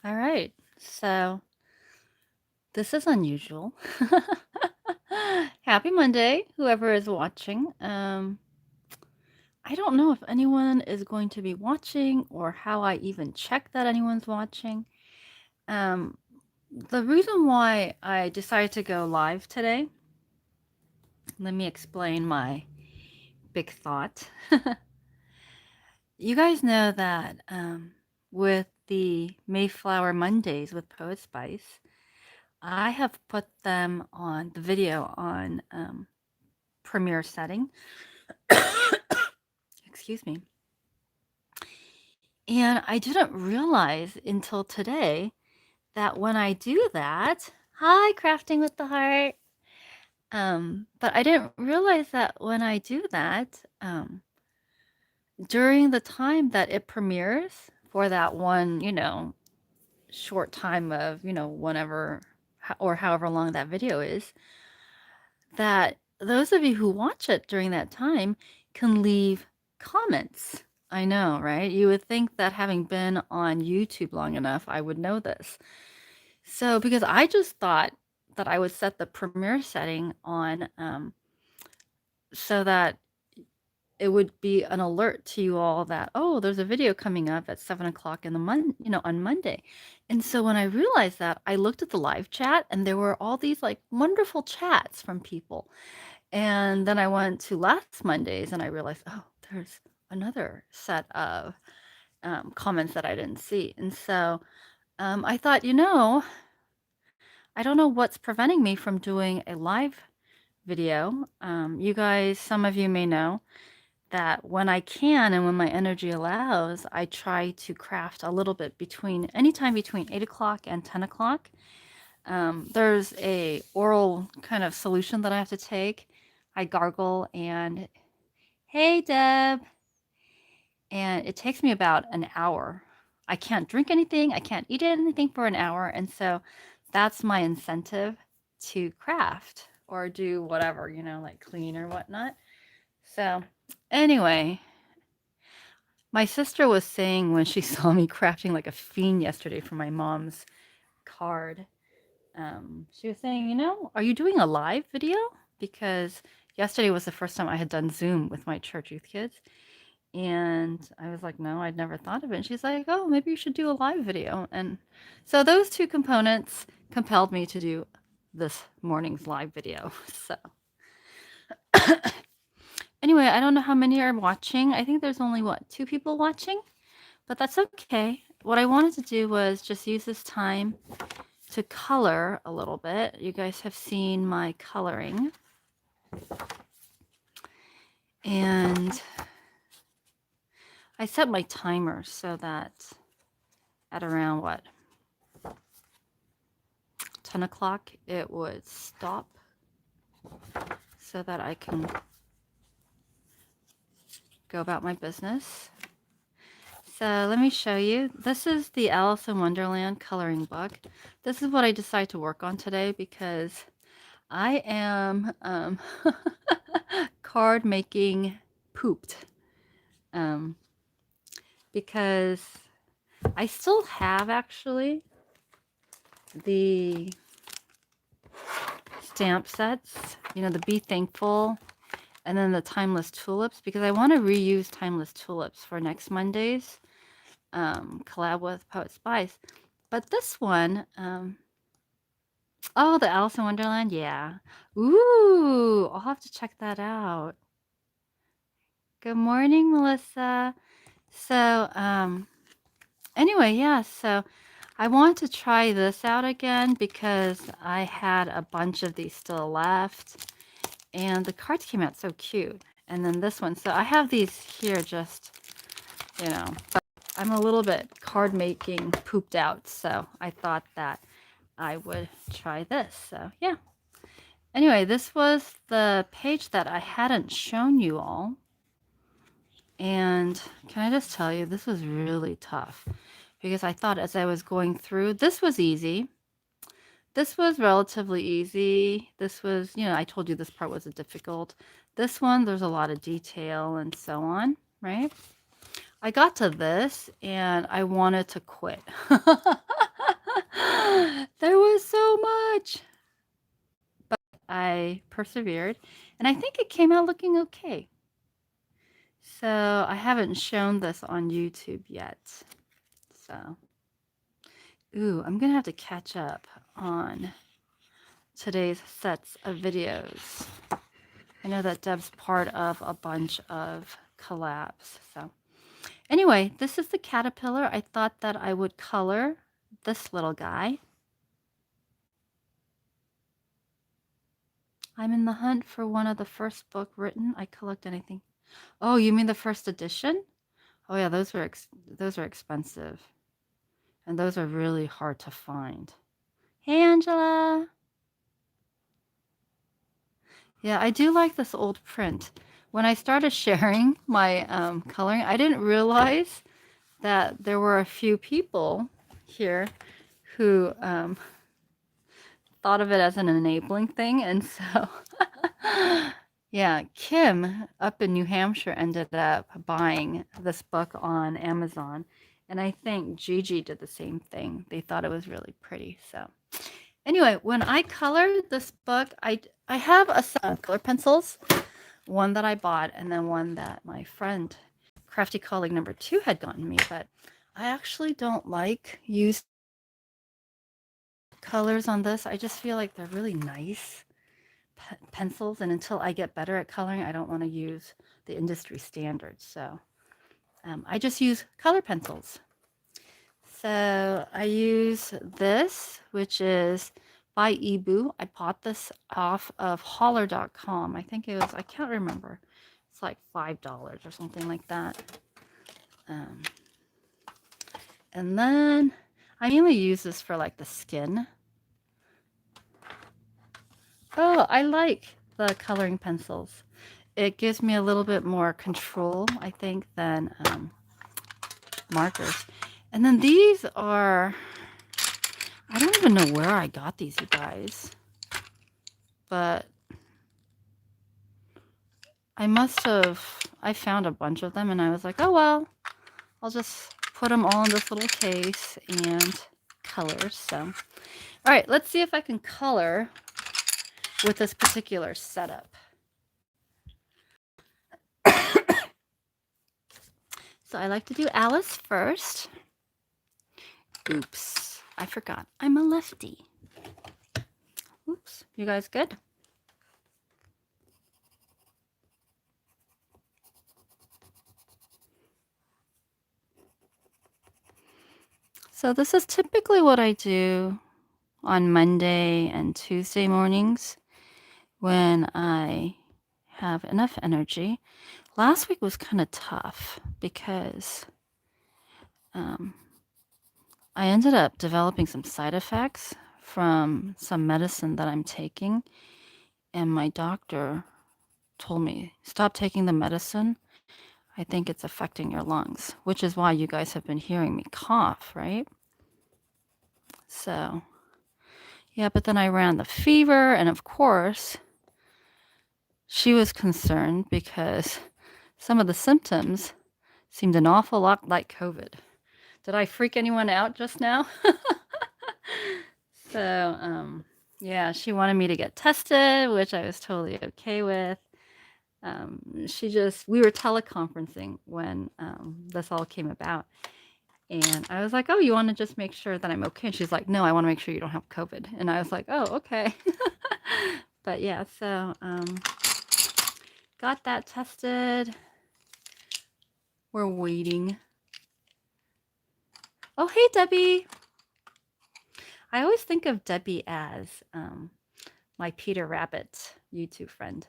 All right. So this is unusual. Happy Monday, whoever is watching. I don't know if anyone is going to be watching or how I even check that anyone's watching. Um, the reason why I decided to go live today, let me explain my big thought. You guys know that with the Mayflower Mondays with Poet Spice, I have put them on the video on premiere setting. Excuse me. And I didn't realize until today that when I do that, hi, crafting with the heart. But I didn't realize that when I do that, during the time that it premieres for that one, short time of, whenever or however long that video is, that those of you who watch it during that time can leave comments. I know, right? You would think that having been on YouTube long enough, I would know this. So, because I just thought that I would set the premiere setting on so that it would be an alert to you all that, oh, there's a video coming up at 7 o'clock in the on Monday. And so when I realized that, I looked at the live chat and there were all these like wonderful chats from people. And then I went to last Monday's and I realized, oh, there's another set of comments that I didn't see. And so I thought, I don't know what's preventing me from doing a live video. You guys, some of you may know that when I can and when my energy allows, I try to craft a little bit anytime between 8 o'clock and 10 o'clock. There's a oral kind of solution that I have to take. I gargle and, hey, Deb. And it takes me about an hour. I can't drink anything. I can't eat anything for an hour. And so that's my incentive to craft or do whatever, like clean or whatnot. So anyway, my sister was saying when she saw me crafting like a fiend yesterday for my mom's card, she was saying, are you doing a live video? Because yesterday was the first time I had done Zoom with my church youth kids. And I was like, no, I'd never thought of it. And she's like, oh, maybe you should do a live video. And so those two components compelled me to do this morning's live video. So anyway, I don't know how many are watching. I think there's only, two people watching? But that's okay. What I wanted to do was just use this time to color a little bit. You guys have seen my coloring. And I set my timer so that at around 10 o'clock it would stop so that I can go about my business. So let me show you. This is the Alice in Wonderland coloring book. This is what I decided to work on today because I am card making pooped. Because I still have actually the stamp sets, the Be Thankful and then the Timeless Tulips, because I want to reuse Timeless Tulips for next Monday's collab with Poet Spice. But this one, oh, the Alice in Wonderland, yeah. Ooh, I'll have to check that out. Good morning, Melissa. So, anyway, yeah, so I want to try this out again because I had a bunch of these still left. And the cards came out so cute. And then this one. So I have these here just, but I'm a little bit card making pooped out. So I thought that I would try this. So yeah. Anyway, this was the page that I hadn't shown you all. And can I just tell you, this was really tough because I thought as I was going through, this was easy. This was relatively easy. This was, I told you this part was difficult. This one, there's a lot of detail and so on, right? I got to this and I wanted to quit. There was so much, but I persevered, and I think it came out looking okay. So I haven't shown this on YouTube yet. So, ooh, I'm gonna have to catch up on today's sets of videos. I know that Deb's part of a bunch of collabs. So anyway, this is the caterpillar. I thought that I would color this little guy. I'm in the hunt for one of the first book written. I collect anything. Oh, you mean the first edition? Oh yeah, those are expensive. And those are really hard to find. Hey, Angela. Yeah, I do like this old print. When I started sharing my coloring, I didn't realize that there were a few people here who thought of it as an enabling thing. And so, yeah, Kim up in New Hampshire ended up buying this book on Amazon. And I think Gigi did the same thing. They thought it was really pretty. So anyway, when I colored this book, I have a set of color pencils, one that I bought and then one that my friend, Crafty Colleague number 2, had gotten me. But I actually don't like used colors on this. I just feel like they're really nice pencils, and until I get better at coloring, I don't want to use the industry standards. So I just use color pencils. So I use this, which is by Ebu. I bought this off of holler.com. I think it was, I can't remember. It's like $5 or something like that. And then I mainly use this for like the skin. Oh, I like the coloring pencils. It gives me a little bit more control, I think, than markers. And then these are, I don't even know where I got these, you guys. But I found a bunch of them and I was like, oh, well, I'll just put them all in this little case and color. So, all right, let's see if I can color with this particular setup. So I like to do Alice first. Oops, I forgot. I'm a lefty. Oops, you guys good? So this is typically what I do on Monday and Tuesday mornings when I have enough energy. Last week was kind of tough because I ended up developing some side effects from some medicine that I'm taking, and my doctor told me, stop taking the medicine. I think it's affecting your lungs, which is why you guys have been hearing me cough, right? So, yeah, but then I ran the fever, and of course, she was concerned because some of the symptoms seemed an awful lot like COVID. Did I freak anyone out just now? So, yeah, she wanted me to get tested, which I was totally okay with. We were teleconferencing when this all came about. And I was like, oh, you want to just make sure that I'm okay? And she's like, no, I want to make sure you don't have COVID. And I was like, oh, okay. But yeah, so got that tested. We're waiting. Oh, hey, Debbie. I always think of Debbie as my Peter Rabbit YouTube friend.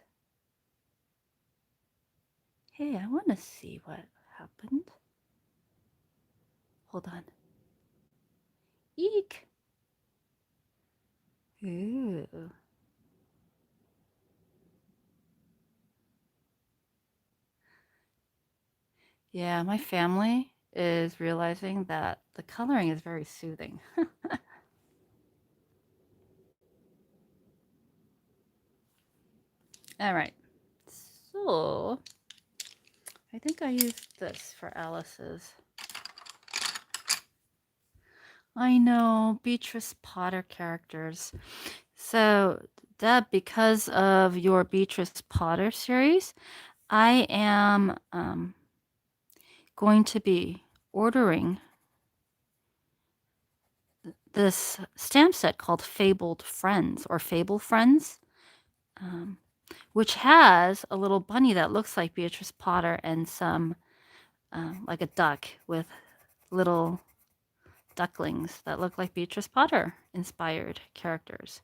Hey, I want to see what happened. Hold on. Eek. Ooh. Yeah, my family is realizing that the coloring is very soothing. All right. So, I think I used this for Alice's. I know, Beatrice Potter characters. So, Deb, because of your Beatrice Potter series, I am going to be ordering this stamp set called Fabled Friends or Fable Friends, um, which has a little bunny that looks like Beatrice Potter and some, like a duck with little ducklings that look like Beatrice Potter inspired characters.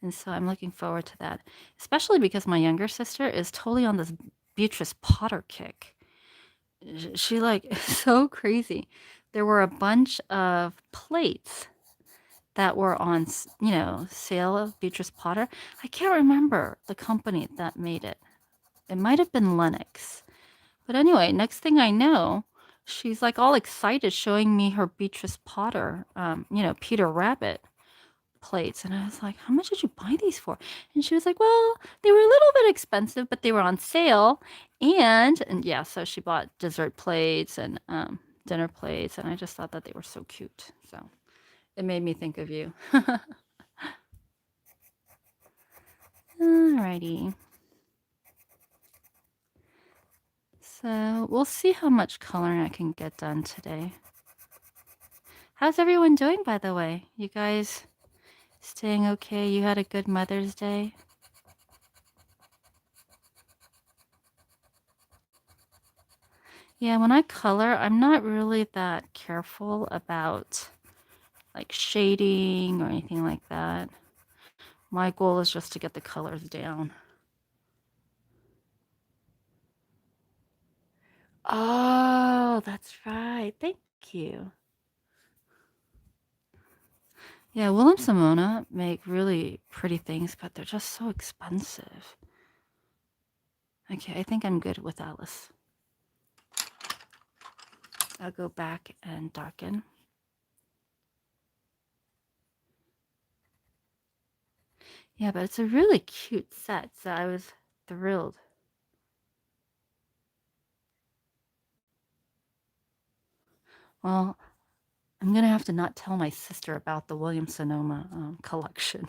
And so I'm looking forward to that, especially because my younger sister is totally on this Beatrice Potter kick. She like is so crazy. There were a bunch of plates that were on, sale of Beatrice Potter. I can't remember the company that made it. It might have been Lennox. But anyway, next thing I know, she's like all excited showing me her Beatrice Potter, Peter Rabbit plates. And I was like, how much did you buy these for? And she was like, well, they were a little bit expensive, but they were on sale. And yeah, so she bought dessert plates and dinner plates. And I just thought that they were so cute. So it made me think of you. Alrighty. So we'll see how much coloring I can get done today. How's everyone doing, by the way? You guys staying okay? You had a good Mother's Day? Yeah, when I color, I'm not really that careful about like shading or anything like that. My goal is just to get the colors down. Oh, that's right. Thank you. Yeah, Will and Simona make really pretty things, but they're just so expensive. Okay, I think I'm good with Alice. I'll go back and darken. Yeah, but it's a really cute set, so I was thrilled. Well, I'm gonna have to not tell my sister about the Williams Sonoma collection.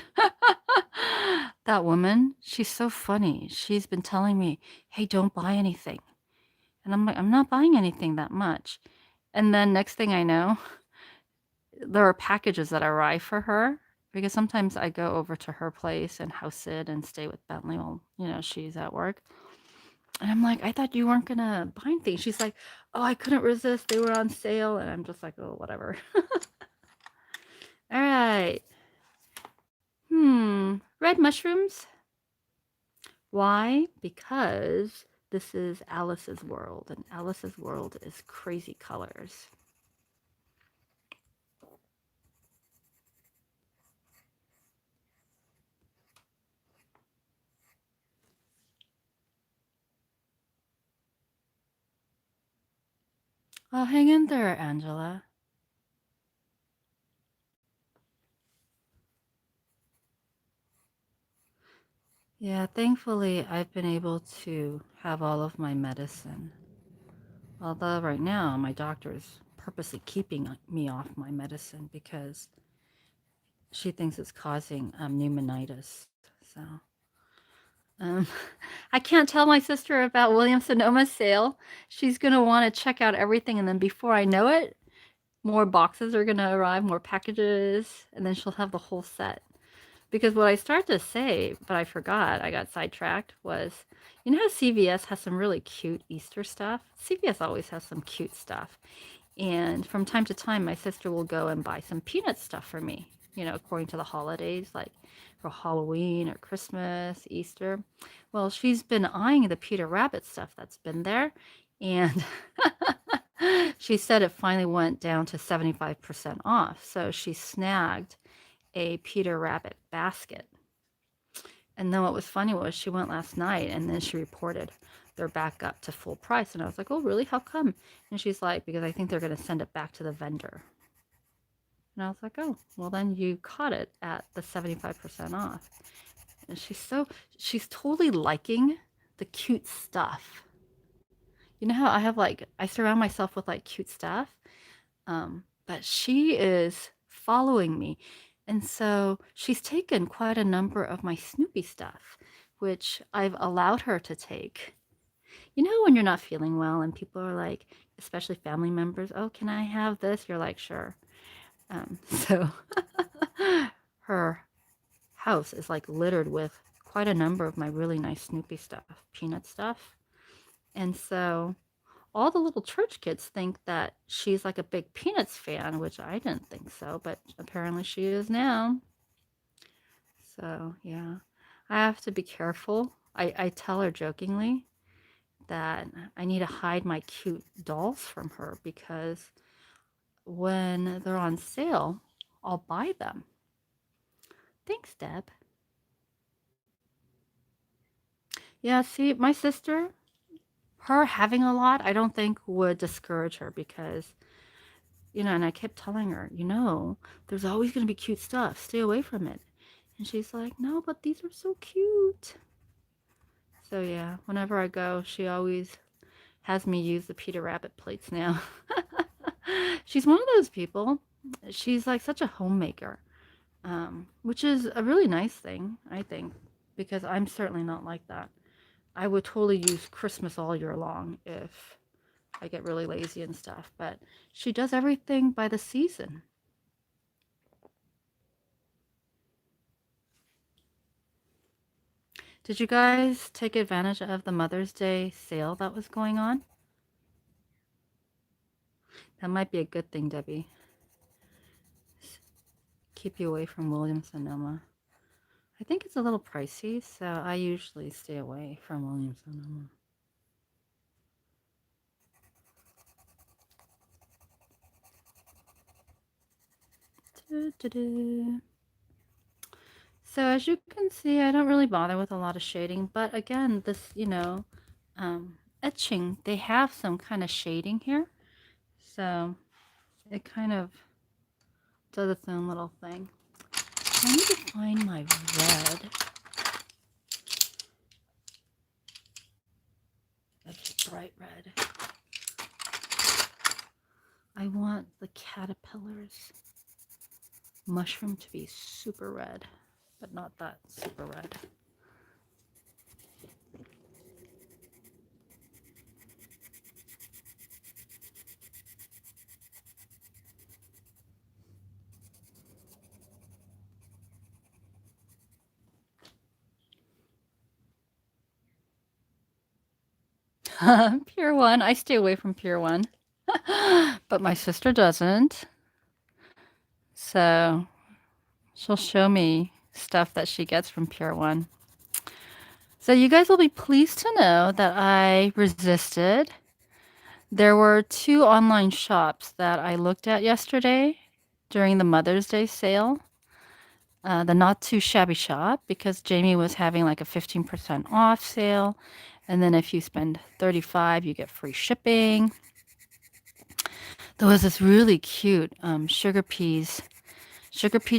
That woman, she's so funny. She's been telling me, hey, don't buy anything. And I'm like, I'm not buying anything that much. And then next thing I know, there are packages that arrive for her because sometimes I go over to her place and house sit and stay with Bentley while, she's at work. And I'm like, I thought you weren't gonna buy anything. She's like, oh, I couldn't resist. They were on sale. And I'm just like, oh, whatever. All right. Red mushrooms. Why? Because this is Alice's world, and Alice's world is crazy colors. Oh, hang in there, Angela. Yeah, thankfully, I've been able to have all of my medicine. Although right now, my doctor is purposely keeping me off my medicine because she thinks it's causing pneumonitis. So um, I can't tell my sister about William Sonoma's sale. She's going to want to check out everything. And then before I know it, more boxes are going to arrive, more packages. And then she'll have the whole set. Because what I started to say, but I forgot, I got sidetracked, was you know how CVS has some really cute Easter stuff? CVS always has some cute stuff. And from time to time, my sister will go and buy some peanut stuff for me, according to the holidays, like for Halloween or Christmas, Easter. Well, she's been eyeing the Peter Rabbit stuff that's been there. And she said it finally went down to 75% off. So she snagged a Peter Rabbit basket. And then what was funny was she went last night and then she reported they're back up to full price. And I was like, oh, really? How come? And she's like, because I think they're going to send it back to the vendor. And I was like, oh, well, then you caught it at the 75% off. And she's totally liking the cute stuff. You know how I surround myself with like cute stuff? But she is following me. And so she's taken quite a number of my Snoopy stuff, which I've allowed her to take. You know, when you're not feeling well and people are like, especially family members, oh, can I have this? You're like, sure. So her house is like littered with quite a number of my really nice Snoopy stuff, peanut stuff. And so all the little church kids think that she's like a big Peanuts fan, which I didn't think so, but apparently she is now. So, yeah, I have to be careful. I tell her jokingly that I need to hide my cute dolls from her because when they're on sale, I'll buy them. Thanks, Deb. Yeah, see, my sister, her having a lot, I don't think would discourage her because, and I kept telling her, there's always going to be cute stuff. Stay away from it. And she's like, no, but these are so cute. So yeah, whenever I go, she always has me use the Peter Rabbit plates now. She's one of those people. She's like such a homemaker, which is a really nice thing, I think, because I'm certainly not like that. I would totally use Christmas all year long if I get really lazy and stuff, but she does everything by the season. Did you guys take advantage of the Mother's Day sale that was going on? That might be a good thing, Debbie. Keep you away from Williams Sonoma. I think it's a little pricey, so I usually stay away from Williams Sonoma. So as you can see, I don't really bother with a lot of shading, but again, this, etching, they have some kind of shading here. So it kind of does its own little thing. I need to find my red. That's bright red. I want the caterpillar's mushroom to be super red, but not that super red. Pure One. I stay away from Pure One. But my sister doesn't. So she'll show me stuff that she gets from Pure One. So you guys will be pleased to know that I resisted. There were 2 online shops that I looked at yesterday during the Mother's Day sale. The Not Too Shabby Shop, because Jamie was having like a 15% off sale. And then if you spend $35, you get free shipping. There was this really cute sugar pea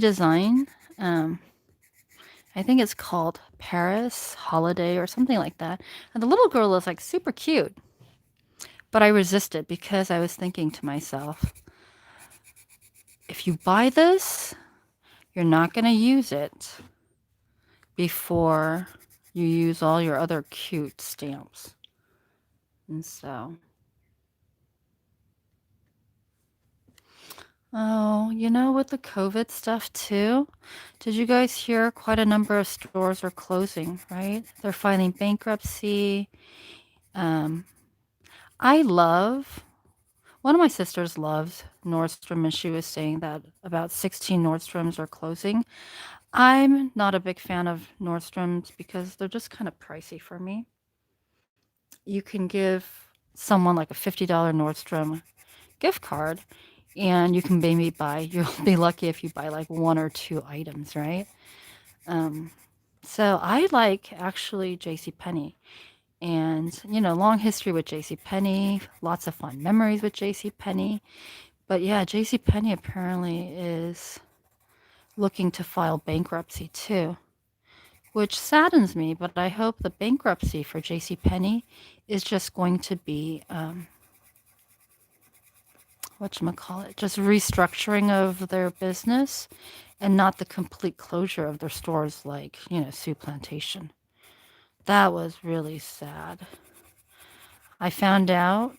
design. I think it's called Paris Holiday or something like that. And the little girl is like super cute. But I resisted because I was thinking to myself, if you buy this, you're not going to use it before you use all your other cute stamps. And so, oh, with the COVID stuff too, did you guys hear quite a number of stores are closing, right? They're filing bankruptcy. One of my sisters loves Nordstrom, and she was saying that about 16 Nordstroms are closing. I'm not a big fan of Nordstroms because they're just kind of pricey for me. You can give someone like a $50 Nordstrom gift card, and you can maybe you'll be lucky if you buy like 1 or 2 items, right? So I like actually JCPenney. And, long history with JCPenney, lots of fun memories with JCPenney. But yeah, JCPenney apparently is looking to file bankruptcy too, which saddens me, but I hope the bankruptcy for JCPenney is just going to be whatchamacallit, just restructuring of their business and not the complete closure of their stores like, Sioux Plantation. That was really sad. I found out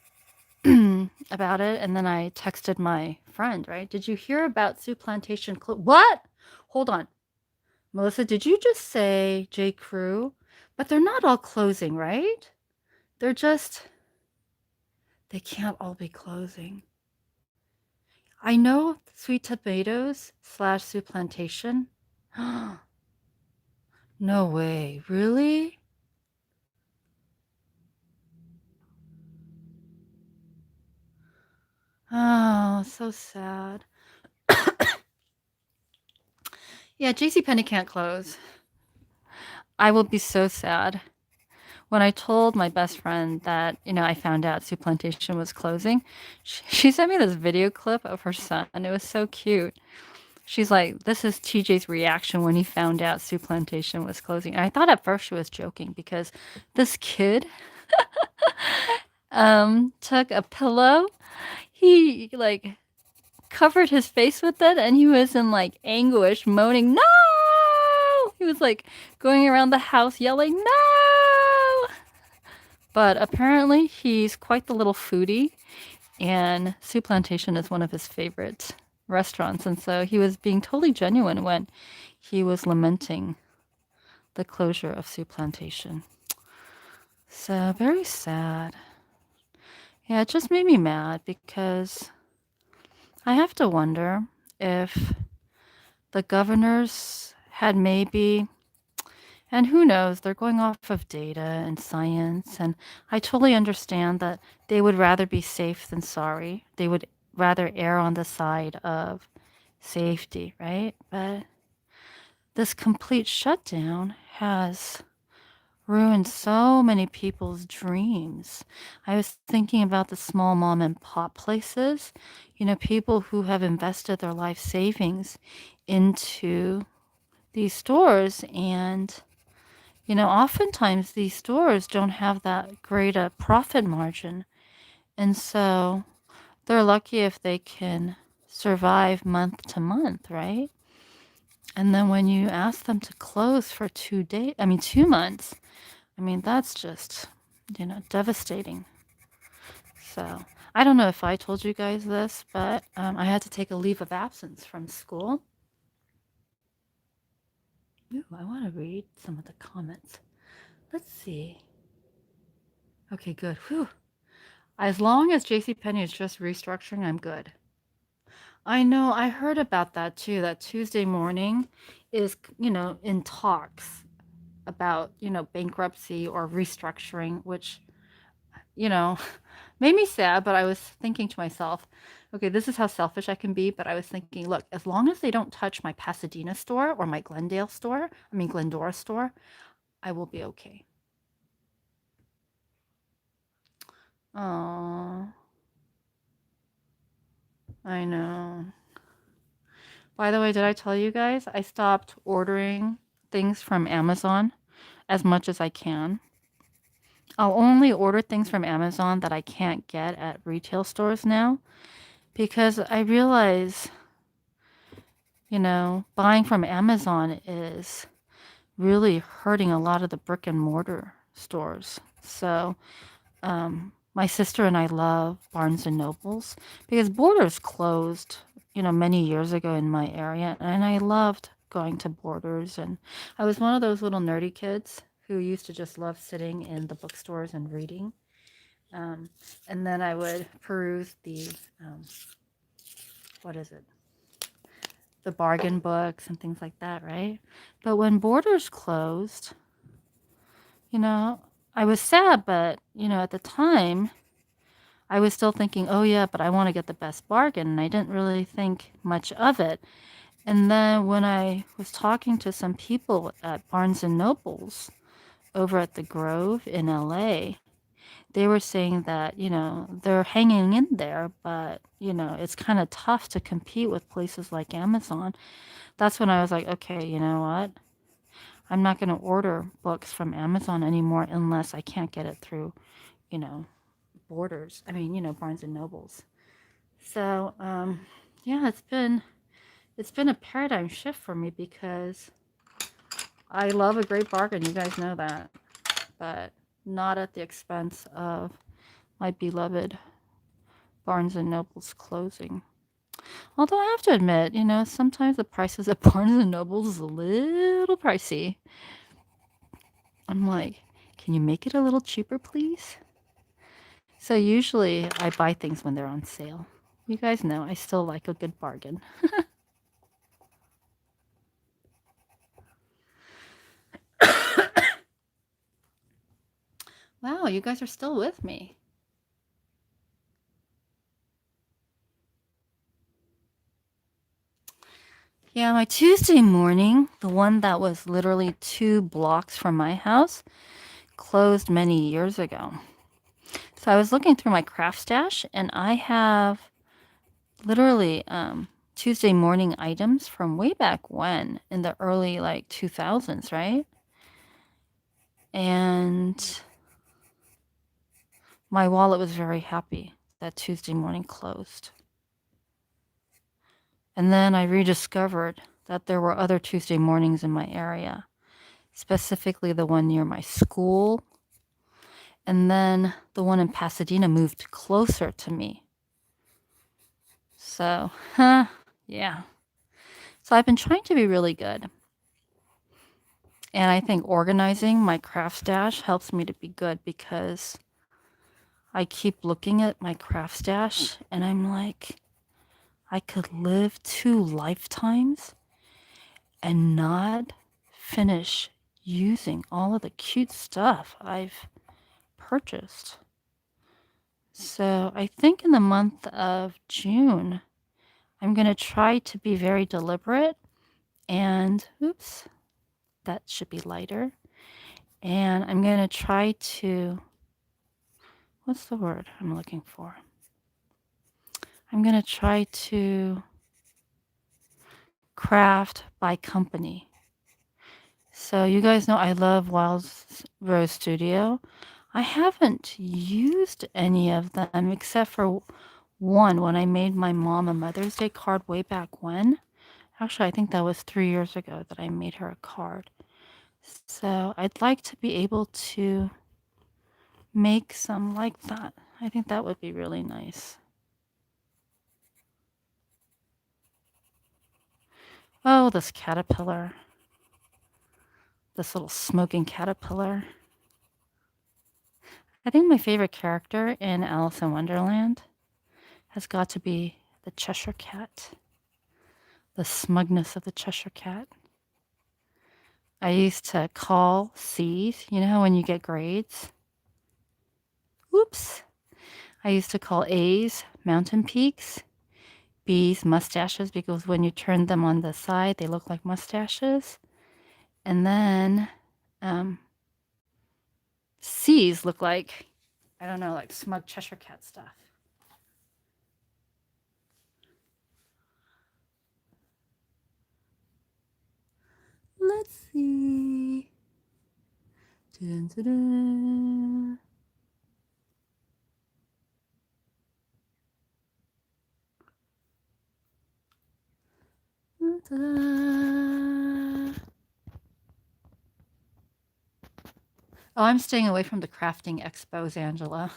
about it and then I texted my friend, right? Did you hear about Sioux Plantation? What? Hold on. Melissa, did you just say J. Crew? But they're not all closing, right? They're just, they can't all be closing. I know Sweet Tomatoes / Sioux Plantation. No way. Really? Oh, so sad. Yeah, JCPenney can't close. I will be so sad. When I told my best friend that, I found out Sioux Plantation was closing, she sent me this video clip of her son. It was so cute. She's like, this is TJ's reaction when he found out Sioux Plantation was closing. And I thought at first she was joking because this kid took a pillow. He like covered his face with it and he was in like anguish, moaning, no! He was like going around the house yelling, no! But apparently he's quite the little foodie and Sioux Plantation is one of his favorite restaurants. And so he was being totally genuine when he was lamenting the closure of Sioux Plantation. So very sad. Yeah, it just made me mad because I have to wonder if the governors had maybe, and who knows, they're going off of data and science. And I totally understand that they would rather be safe than sorry. They would rather err on the side of safety, right? But this complete shutdown has ruined so many people's dreams. I was thinking about the small mom and pop places, people who have invested their life savings into these stores. And, oftentimes these stores don't have that great a profit margin. And so they're lucky if they can survive month to month, right? And then when you ask them to close for 2 months, that's just, devastating. So I don't know if I told you guys this, but I had to take a leave of absence from school. Ooh, I want to read some of the comments. Let's see. Okay, good. Whew. As long as JCPenney is just restructuring, I'm good. I know. I heard about that too. That Tuesday morning is, in talks about, bankruptcy or restructuring, which, you know, made me sad, but I was thinking to myself, okay, this is how selfish I can be. But I was thinking, look, as long as they don't touch my Pasadena store or my Glendora store, I will be okay. Oh, I know. By the way, did I tell you guys I stopped ordering things from Amazon as much as I can? I'll only order things from Amazon that I can't get at retail stores now because I realize, buying from Amazon is really hurting a lot of the brick and mortar stores. So, my sister and I love Barnes and Nobles because Borders closed, many years ago in my area, and I loved going to Borders. And I was one of those little nerdy kids who used to just love sitting in the bookstores and reading. And then I would peruse the, what is it? The bargain books and things like that, right? But when Borders closed, I was sad, but, at the time, I was still thinking, oh, yeah, but I want to get the best bargain. And I didn't really think much of it. And then when I was talking to some people at Barnes and Nobles over at the Grove in LA, they were saying that, they're hanging in there, but, it's kind of tough to compete with places like Amazon. That's when I was like, okay, you know what? I'm not going to order books from Amazon anymore unless I can't get it through, Borders. Barnes and Nobles. So, yeah, it's been a paradigm shift for me because I love a great bargain. You guys know that, but not at the expense of my beloved Barnes and Noble's closing. Although I have to admit, sometimes the prices at Barnes and Noble's is a little pricey. I'm like, can you make it a little cheaper, please? So usually I buy things when they're on sale. You guys know I still like a good bargain. Wow, you guys are still with me. Yeah, my Tuesday morning, the one that was literally 2 blocks from my house, closed many years ago. So I was looking through my craft stash and I have literally Tuesday morning items from way back when in the early like 2000s, right? And my wallet was very happy that Tuesday morning closed. And then I rediscovered that there were other Tuesday mornings in my area, specifically the one near my school. And then the one in Pasadena moved closer to me. So, yeah. So I've been trying to be really good. And I think organizing my craft stash helps me to be good because I keep looking at my craft stash and I'm like, I could live 2 lifetimes and not finish using all of the cute stuff I've purchased. So I think in the month of June, I'm going to try to be very deliberate and, oops, that should be lighter. And I'm going to try to, what's the word I'm looking for? I'm going to try to craft by company. So you guys know I love Wild Rose Studio. I haven't used any of them except for one when I made my mom a Mother's Day card way back when. Actually, I think that was 3 years ago that I made her a card. So I'd like to be able to make some like that. I think that would be really nice. Oh, this caterpillar. This little smoking caterpillar. I think my favorite character in Alice in Wonderland has got to be the Cheshire Cat. The smugness of the Cheshire Cat. I used to call C's, you know how when you get grades? Whoops. I used to call A's mountain peaks, B's mustaches because when you turn them on the side, they look like mustaches. And then C's look like, I don't know, like smug Cheshire Cat stuff. Let's see. Dun, dun, dun. Oh, I'm staying away from the crafting expos, Angela.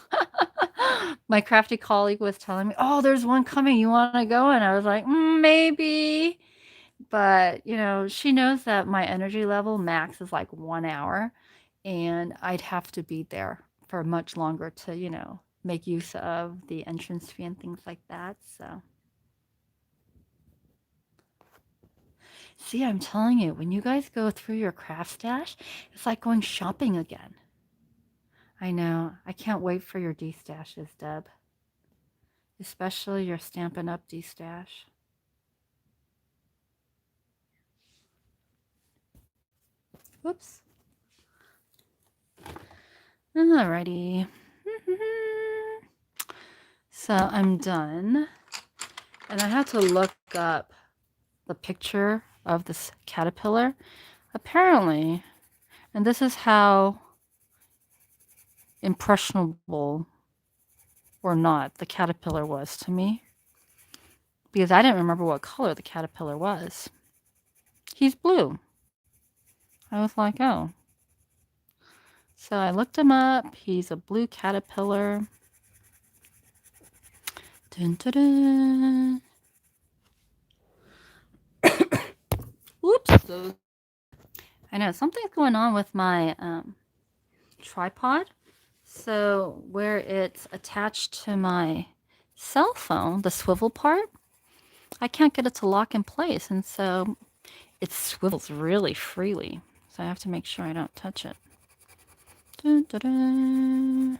My crafty colleague was telling me, "Oh, there's one coming. You want to go?" And I was like, maybe. But, she knows that my energy level max is like 1 hour, and I'd have to be there for much longer to, make use of the entrance fee and things like that. So, see, I'm telling you, when you guys go through your craft stash, it's like going shopping again. I know. I can't wait for your D-stashes, Deb. Especially your Stampin' Up! D-stash. Whoops. Alrighty. So I'm done. And I had to look up the picture of this caterpillar. Apparently, and this is how impressionable or not the caterpillar was to me. because I didn't remember what color the caterpillar was. He's blue. I was like, oh. So I looked him up. He's a blue caterpillar. Dun, dun, dun. Oops. I know something's going on with my tripod. So where it's attached to my cell phone, the swivel part, I can't get it to lock in place. And so it swivels really freely. So I have to make sure I don't touch it. Dun, dun, dun.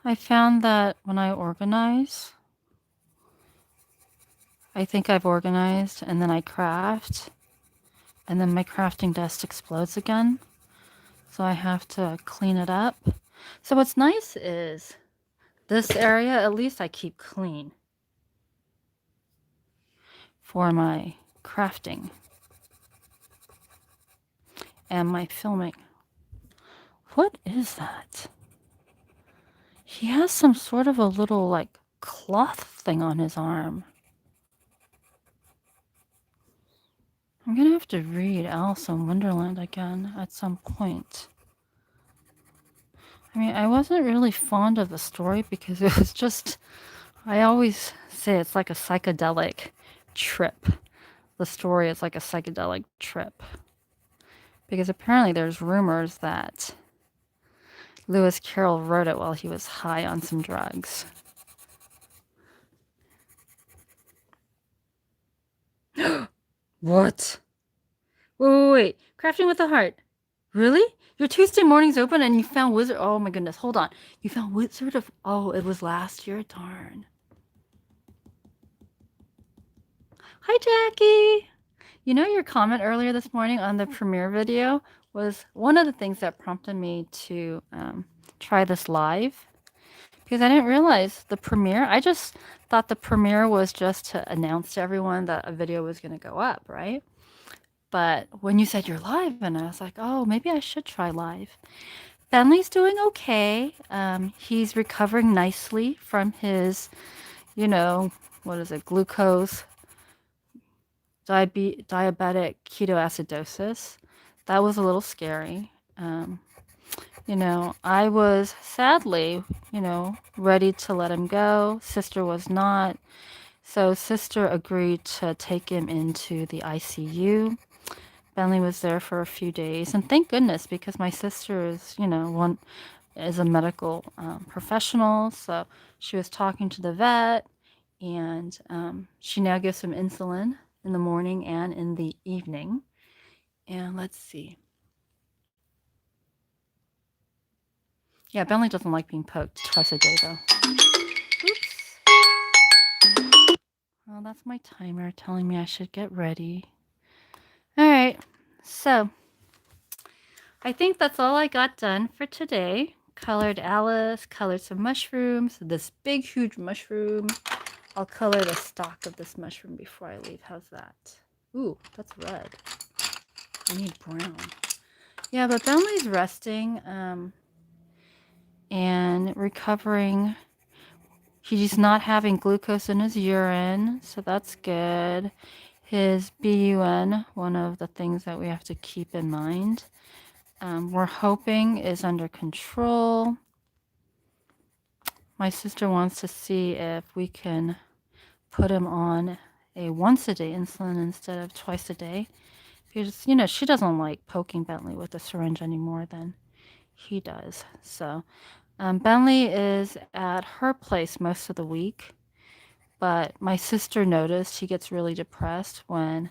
I found that when I organize, I think I've organized and then I craft and then my crafting desk explodes again. So I have to clean it up. So what's nice is this area, at least I keep clean for my crafting and my filming. What is that? He has some sort of a little like cloth thing on his arm. I'm gonna have to read Alice in Wonderland again at some point. I mean, I wasn't really fond of the story because it was just, I always say it's like a psychedelic trip. The story is like a psychedelic trip. Because apparently there's rumors that Lewis Carroll wrote it while he was high on some drugs. What? Wait. Crafting with a heart. Really? Your Tuesday morning's open and you found Wizard. Oh my goodness. Hold on. You found Wizard of. Oh, it was last year. Darn. Hi, Jackie. You know, your comment earlier this morning on the premiere video was one of the things that prompted me to try this live. Because I didn't realize the premiere. I just thought the premiere was just to announce to everyone that a video was going to go up, right? But when you said you're live, and I was like, oh, maybe I should try live. Bentley's doing okay. He's recovering nicely from his, you know, what is it, glucose, diabetic ketoacidosis. That was a little scary. You know, I was sadly, you know, ready to let him go. Sister was not. So sister agreed to take him into the ICU. Bentley was there for a few days, and thank goodness because my sister is, you know, one is a medical professional. So she was talking to the vet, and she now gives him insulin in the morning and in the evening. And let's see. Yeah, Bentley doesn't like being poked twice a day, though. Oops. Well, that's my timer telling me I should get ready. All right, so I think that's all I got done for today. Colored Alice, colored some mushrooms, this big, huge mushroom. I'll color the stalk of this mushroom before I leave. How's that? Ooh, that's red. I need brown. Yeah, but Bentley's resting and recovering. He's not having glucose in his urine, so that's good. His BUN, one of the things that we have to keep in mind, we're hoping is under control. My sister wants to see if we can put him on a once-a-day insulin instead of twice a day. Because, you know, she doesn't like poking Bentley with a syringe any more than he does. So Bentley is at her place most of the week. But my sister noticed he gets really depressed when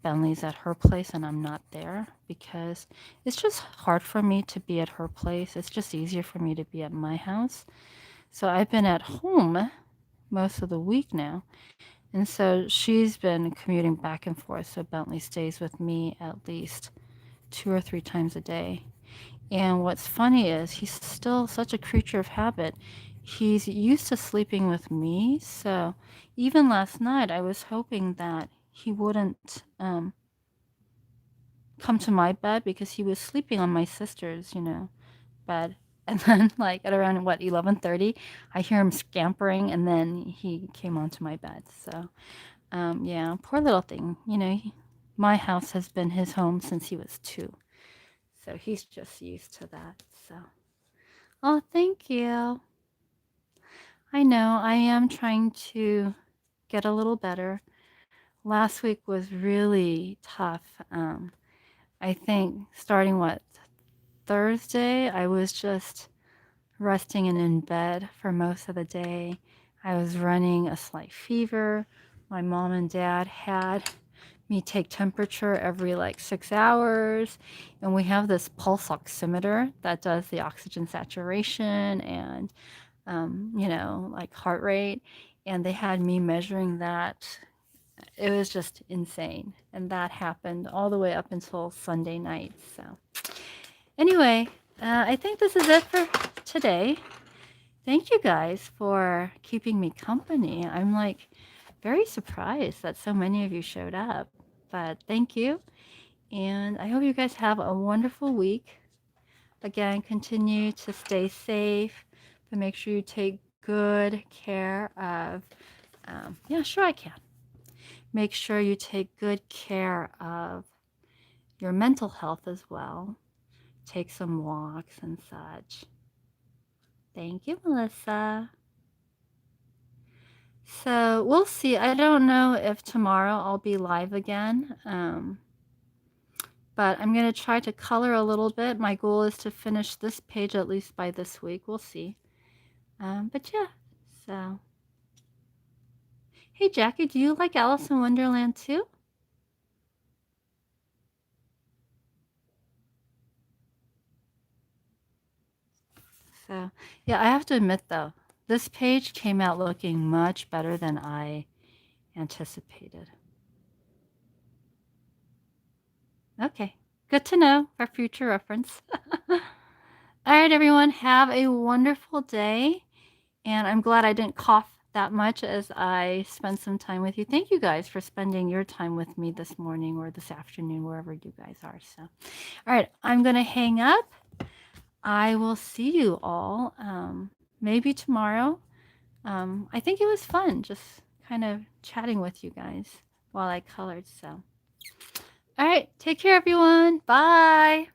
Bentley's at her place and I'm not there because it's just hard for me to be at her place. It's just easier for me to be at my house. So I've been at home most of the week now. And so she's been commuting back and forth. So Bentley stays with me at least 2 or 3 times a day. And what's funny is he's still such a creature of habit. He's used to sleeping with me. So even last night, I was hoping that he wouldn't come to my bed because he was sleeping on my sister's, bed. And then, like at around 11:30, I hear him scampering, and then he came onto my bed. So, yeah, poor little thing. My house has been his home since he was 2, so he's just used to that. So, oh, thank you. I know I am trying to get a little better. Last week was really tough. I think starting Thursday, I was just resting and in bed for most of the day. I was running a slight fever. My mom and dad had me take temperature every like 6 hours. And we have this pulse oximeter that does the oxygen saturation and, like heart rate. And they had me measuring that. It was just insane. And that happened all the way up until Sunday night. So, anyway, I think this is it for today. Thank you guys for keeping me company. I'm like very surprised that so many of you showed up, but thank you. And I hope you guys have a wonderful week. Again, continue to stay safe, but make sure you take good care of, yeah, sure I can. Make sure you take good care of your mental health as well. Take some walks and such. Thank you, Melissa. So we'll see. I don't know if tomorrow I'll be live again, but I'm going to try to color a little bit. My goal is to finish this page at least by this week. We'll see. But yeah, so. Hey, Jackie, do you like Alice in Wonderland too? So, yeah, I have to admit though, this page came out looking much better than I anticipated. Okay, good to know for future reference. All right, everyone, have a wonderful day. And I'm glad I didn't cough that much as I spent some time with you. Thank you guys for spending your time with me this morning or this afternoon, wherever you guys are. So, all right, I'm going to hang up. I will see you all maybe tomorrow. I think it was fun just kind of chatting with you guys while I colored. So, all right, take care, everyone. Bye.